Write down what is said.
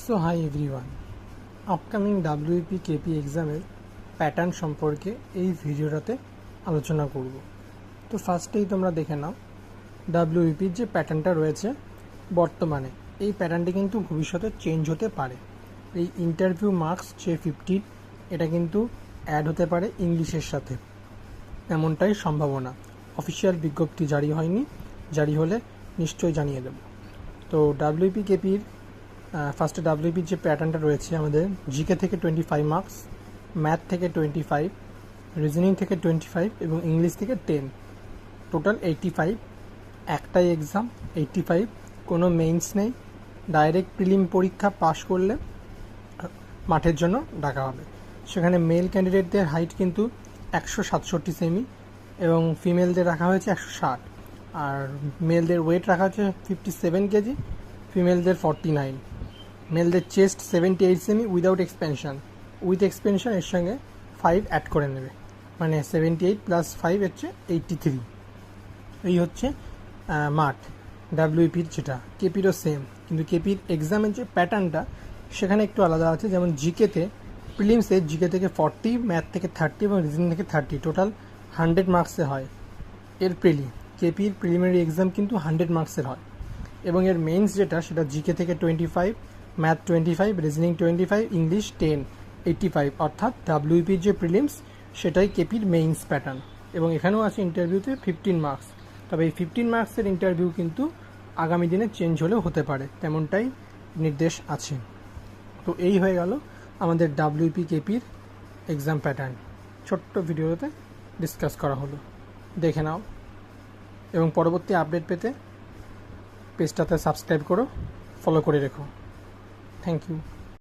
So hi everyone, upcoming WP KP এক্সামের pattern সম্পর্কে এই ভিডিওটাতে আলোচনা করব। তো ফার্স্টেই তোমরা দেখে নাও ডাব্লিউপির যে প্যাটার্নটা রয়েছে বর্তমানে, এই প্যাটার্নটি কিন্তু ভবিষ্যতে চেঞ্জ হতে পারে। এই ইন্টারভিউ মার্কস যে 15 এটা কিন্তু অ্যাড হতে পারে ইংলিশের সাথে, এমনটাই সম্ভাবনা। অফিসিয়াল বিজ্ঞপ্তি জারি হয়নি, জারি হলে নিশ্চয়ই জানিয়ে দেব। তো ডাব্লিউপি কেপির ফার্স্টে ডাব্লিউপির যে প্যাটার্নটা রয়েছে আমাদের, জিকে থেকে 25 মার্কস, ম্যাথ থেকে 25, রিজনিং থেকে 25 এবং ইংলিশ থেকে 10, টোটাল 85। একটাই এক্সাম, 85, কোনো মেইনস নেই। ডাইরেক্ট প্রিলিম পরীক্ষা পাশ করলে মাঠের জন্য ডাকা হবে। সেখানে মেল ক্যান্ডিডেটদের হাইট কিন্তু 167 সেমি এবং ফিমেলদের রাখা হয়েছে 160, আর মেলদের ওয়েট রাখা হয়েছে 57 কেজি, ফিমেলদের 49। মেলদের chest 78 cm without expansion, with expansion এর সঙ্গে 5 অ্যাড করে নেবে, মানে 78 প্লাস 5 হচ্ছে 83। এই হচ্ছে মাঠ ডাব্লিউপির। যেটা কেপিরও সেম, কিন্তু কেপির এক্সামের যে প্যাটার্নটা সেখানে একটু আলাদা আছে। যেমন জিকেতে প্রিলিমসে জিকে থেকে 40, ম্যাথ থেকে 30 এবং রিজনিং থেকে 30, টোটাল 100 মার্কসে হয় এর কেপির প্রিলিমিনারি এক্সাম কিন্তু 100 মার্কসের হয়। এবং এর মেইনস যেটা, সেটা জিকে থেকে 25, ম্যাথ 25, রিজনিং 25, ইংলিশ 10, 85, অর্থাৎ ডাব্লিউপির যে প্রিলিমস সেটাই কেপির মেইনস প্যাটার্ন। এবং এখানেও আছে ইন্টারভিউতে 15 মার্কস। তবে এই 15 মার্কসের ইন্টারভিউ কিন্তু আগামী দিনে চেঞ্জ হলেও হতে পারে, তেমনটাই নির্দেশ আছে। তো এই হয়ে গেল আমাদের ডাব্লিউপি কেপির এক্সাম প্যাটার্ন, ছোট্ট ভিডিওতে ডিসকাস করা হলো, দেখে নাও। এবং পরবর্তী আপডেট পেতে পেজটাতে সাবস্ক্রাইব করো, ফলো করে রেখো। Thank you.